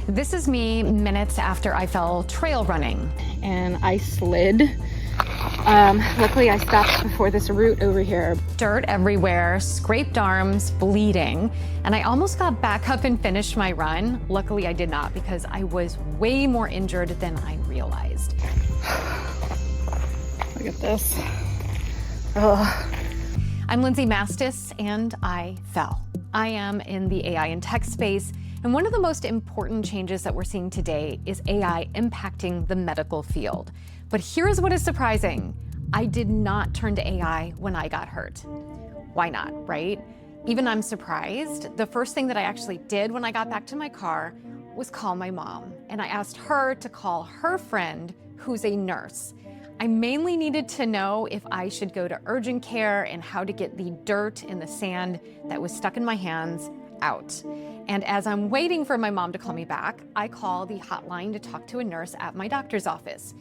This is me minutes after I fell trail running. And I slid. Luckily I stopped before this root over here. Dirt everywhere, scraped arms, bleeding, and I almost got back up and finished my run. Luckily I did not, because I was way more injured than I realized. Look at this. Ugh. I'm Lindsay Mastis, and I fell. I am in the AI and tech space, and one of the most important changes that we're seeing today is AI impacting the medical field. But here's what is surprising. I did not turn to AI when I got hurt. Why not, right? Even I'm surprised. The first thing that I actually did when I got back to my car was call my mom, and I asked her to call her friend who's a nurse. I mainly needed to know if I should go to urgent care and how to get the dirt and the sand that was stuck in my hands out. And as I'm waiting for my mom to call me back, I call the hotline to talk to a nurse at my doctor's office.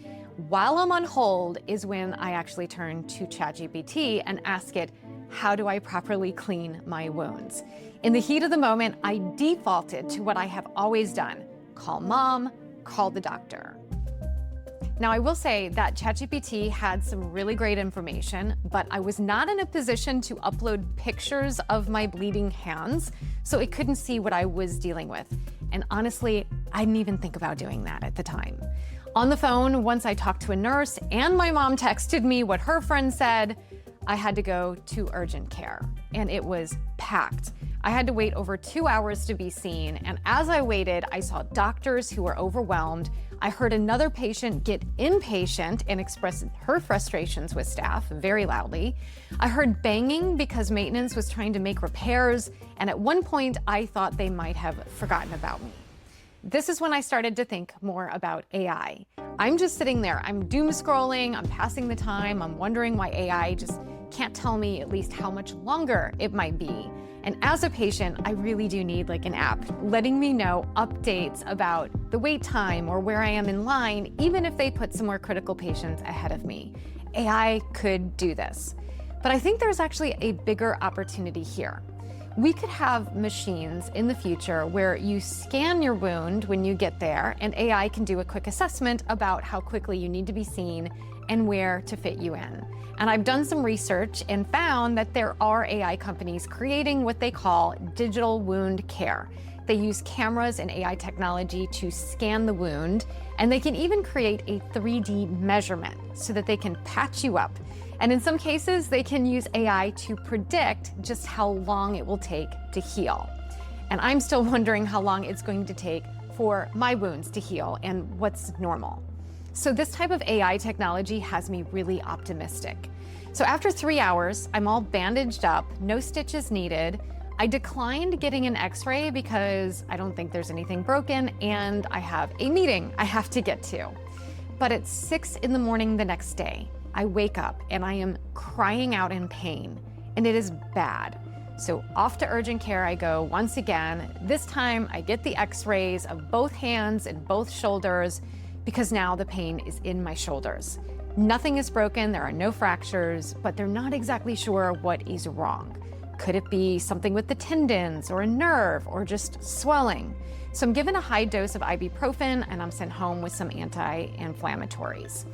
While I'm on hold is when I actually turn to ChatGPT and ask it, how do I properly clean my wounds? In the heat of the moment, I defaulted to what I have always done. Call mom, call the doctor. Now, I will say that ChatGPT had some really great information, but I was not in a position to upload pictures of my bleeding hands, so it couldn't see what I was dealing with. And honestly, I didn't even think about doing that at the time. On the phone, once I talked to a nurse and my mom texted me what her friend said, I had to go to urgent care, and it was packed. I had to wait over 2 hours to be seen, and as I waited, I saw doctors who were overwhelmed. I heard another patient get impatient and express her frustrations with staff very loudly. I heard banging because maintenance was trying to make repairs, and at one point, I thought they might have forgotten about me. This is when I started to think more about AI. I'm just sitting there, I'm doom scrolling, I'm passing the time, I'm wondering why AI just can't tell me at least how much longer it might be. And as a patient, I really do need like an app letting me know updates about the wait time or where I am in line, even if they put some more critical patients ahead of me. AI could do this. But I think there's actually a bigger opportunity here. We could have machines in the future where you scan your wound when you get there, and AI can do a quick assessment about how quickly you need to be seen and where to fit you in. And I've done some research and found that there are AI companies creating what they call digital wound care. They use cameras and AI technology to scan the wound, and they can even create a 3D measurement so that they can patch you up. And in some cases, they can use AI to predict just how long it will take to heal. And I'm still wondering how long it's going to take for my wounds to heal and what's normal. So this type of AI technology has me really optimistic. So after 3 hours, I'm all bandaged up, no stitches needed. I declined getting an X-ray because I don't think there's anything broken, and I have a meeting I have to get to. But at 6 in the morning the next day, I wake up and I am crying out in pain, and it is bad. So off to urgent care I go once again. This time I get the X-rays of both hands and both shoulders, because now the pain is in my shoulders. Nothing is broken, there are no fractures, but they're not exactly sure what is wrong. Could it be something with the tendons or a nerve or just swelling? So I'm given a high dose of ibuprofen and I'm sent home with some anti-inflammatories.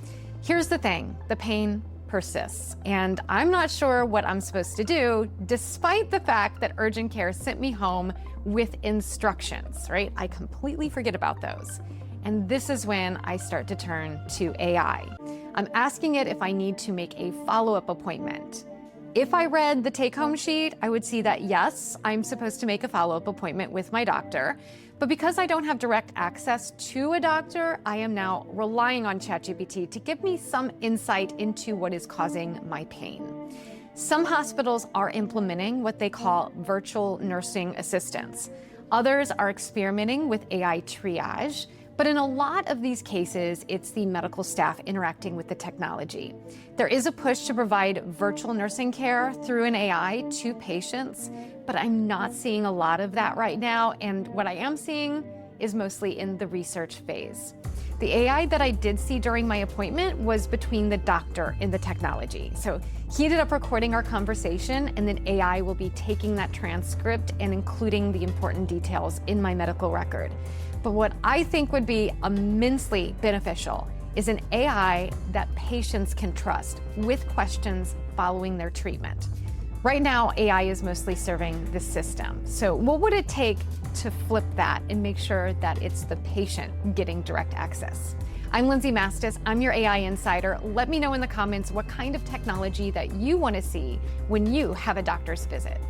Here's the thing, the pain persists, and I'm not sure what I'm supposed to do, despite the fact that urgent care sent me home with instructions, right? I completely forget about those. And this is when I start to turn to AI. I'm asking it if I need to make a follow-up appointment. If I read the take-home sheet, I would see that yes, I'm supposed to make a follow-up appointment with my doctor. But because I don't have direct access to a doctor, I am now relying on ChatGPT to give me some insight into what is causing my pain. Some hospitals are implementing what they call virtual nursing assistants. Others are experimenting with AI triage. But in a lot of these cases, it's the medical staff interacting with the technology. There is a push to provide virtual nursing care through an AI to patients, but I'm not seeing a lot of that right now, and what I am seeing is mostly in the research phase. The AI that I did see during my appointment was between the doctor and the technology. So he ended up recording our conversation, and then AI will be taking that transcript and including the important details in my medical record. But what I think would be immensely beneficial is an AI that patients can trust with questions following their treatment. Right now, AI is mostly serving the system. So what would it take to flip that and make sure that it's the patient getting direct access? I'm Lindsay Mastis, I'm your AI insider. Let me know in the comments what kind of technology that you want to see when you have a doctor's visit.